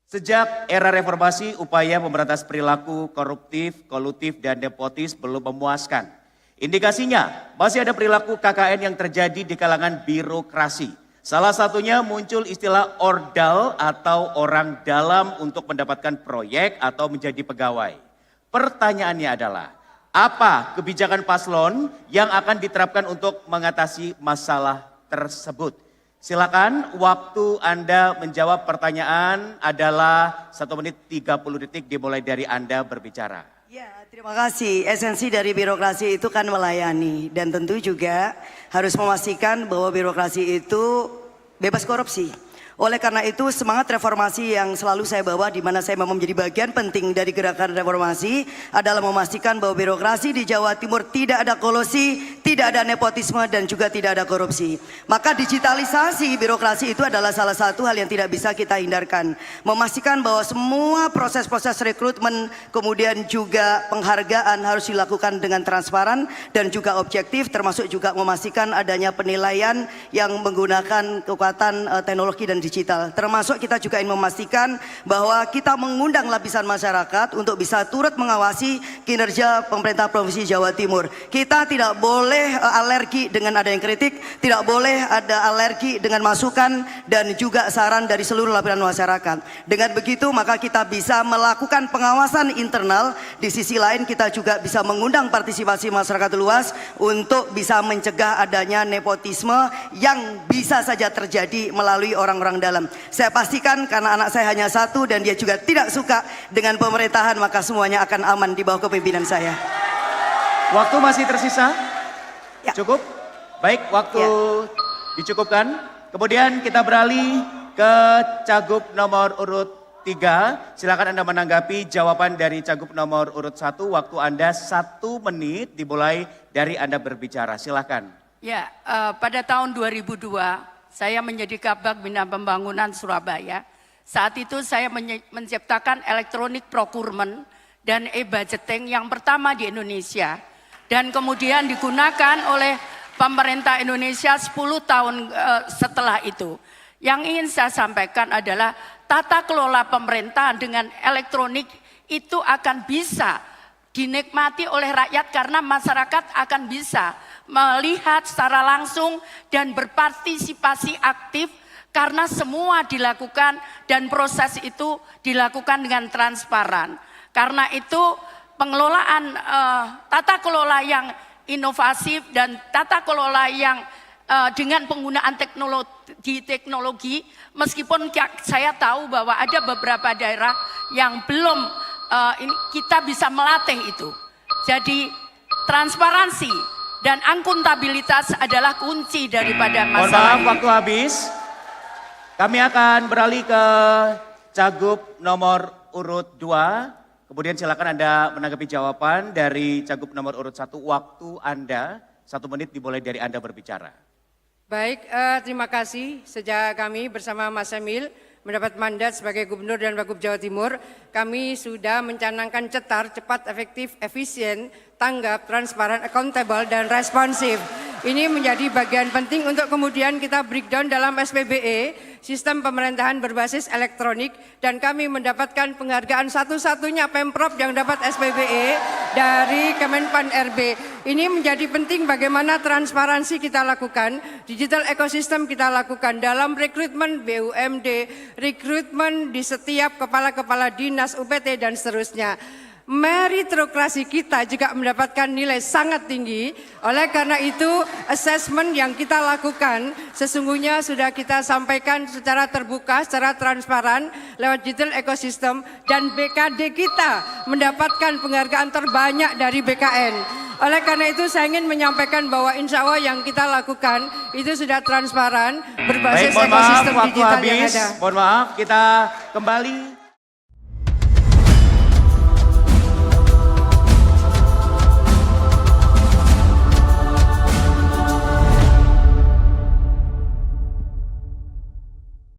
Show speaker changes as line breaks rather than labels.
Sejak era reformasi, upaya memberantas perilaku koruptif, kolutif, dan nepotis belum memuaskan. Indikasinya, masih ada perilaku KKN yang terjadi di kalangan birokrasi. Salah satunya muncul istilah ordal atau orang dalam untuk mendapatkan proyek atau menjadi pegawai. Pertanyaannya adalah, apa kebijakan paslon yang akan diterapkan untuk mengatasi masalah tersebut? Silakan, waktu Anda menjawab pertanyaan adalah 1 menit 30 detik dimulai dari Anda berbicara.
Ya, terima kasih. Esensi dari birokrasi itu kan melayani dan tentu juga harus memastikan bahwa birokrasi itu bebas korupsi. Oleh karena itu semangat reformasi yang selalu saya bawa, di mana saya memang menjadi bagian penting dari gerakan reformasi, adalah memastikan bahwa birokrasi di Jawa Timur tidak ada kolusi, tidak ada nepotisme, dan juga tidak ada korupsi. Maka digitalisasi birokrasi itu adalah salah satu hal yang tidak bisa kita hindarkan. Memastikan bahwa semua proses-proses rekrutmen kemudian juga penghargaan harus dilakukan dengan transparan dan juga objektif, termasuk juga memastikan adanya penilaian yang menggunakan kekuatan teknologi dan digital. Termasuk kita juga ingin memastikan bahwa kita mengundang lapisan masyarakat untuk bisa turut mengawasi kinerja pemerintah Provinsi Jawa Timur. Kita tidak boleh alergi dengan ada yang kritik, tidak boleh ada alergi dengan masukan dan juga saran dari seluruh lapisan masyarakat. Dengan begitu maka kita bisa melakukan pengawasan internal, di sisi lain kita juga bisa mengundang partisipasi masyarakat luas untuk bisa mencegah adanya nepotisme yang bisa saja terjadi melalui orang-orang dalam. Saya pastikan karena anak saya hanya satu dan dia juga tidak suka dengan pemerintahan, maka semuanya akan aman di bawah kepemimpinan saya.
Waktu masih tersisa?
Ya.
Cukup? Baik, waktu dicukupkan. Kemudian kita beralih ke Cagup nomor urut 3. Silakan Anda menanggapi jawaban dari Cagup nomor urut 1. Waktu Anda 1 menit dimulai dari Anda berbicara. Silakan.
Ya, pada tahun 2002 saya menjadi Kabag Bina Pembangunan Surabaya. Saat itu saya menciptakan elektronik procurement dan e-budgeting yang pertama di Indonesia. Dan kemudian digunakan oleh pemerintah Indonesia 10 tahun setelah itu. Yang ingin saya sampaikan adalah tata kelola pemerintahan dengan elektronik itu akan bisa dinikmati oleh rakyat karena masyarakat akan bisa melihat secara langsung dan berpartisipasi aktif karena semua dilakukan dan proses itu dilakukan dengan transparan. Karena itu pengelolaan tata kelola yang inovasif dan tata kelola yang dengan penggunaan teknologi, meskipun saya tahu bahwa ada beberapa daerah yang belum kita bisa melatih itu. Jadi transparansi dan akuntabilitas adalah kunci daripada masalah.
Mohon maaf, waktu habis. Kami akan beralih ke Cagup nomor urut 2. Kemudian silakan Anda menanggapi jawaban dari Cagup nomor urut 1. Waktu Anda 1 menit dimulai dari Anda berbicara.
Baik, terima kasih. Sejak kami bersama Mas Emil mendapat mandat sebagai Gubernur dan Wagub Jawa Timur, kami sudah mencanangkan cetar, cepat, efektif, efisien, tanggap, transparan, accountable, dan responsif. Ini menjadi bagian penting untuk kemudian kita breakdown dalam SPBE, sistem pemerintahan berbasis elektronik, dan kami mendapatkan penghargaan satu-satunya Pemprov yang dapat SPBE dari Kemenpan RB. Ini menjadi penting bagaimana transparansi kita lakukan, digital ekosistem kita lakukan dalam rekrutmen BUMD, rekrutmen di setiap kepala-kepala dinas, UPT, dan seterusnya. Meritokrasi kita juga mendapatkan nilai sangat tinggi. Oleh karena itu assessment yang kita lakukan sesungguhnya sudah kita sampaikan secara terbuka, secara transparan lewat digital ekosistem, dan BKD kita mendapatkan penghargaan terbanyak dari BKN. Oleh karena itu saya ingin menyampaikan bahwa insya Allah yang kita lakukan itu sudah transparan berbasis ekosistem digital yang ada.
Mohon maaf, kita kembali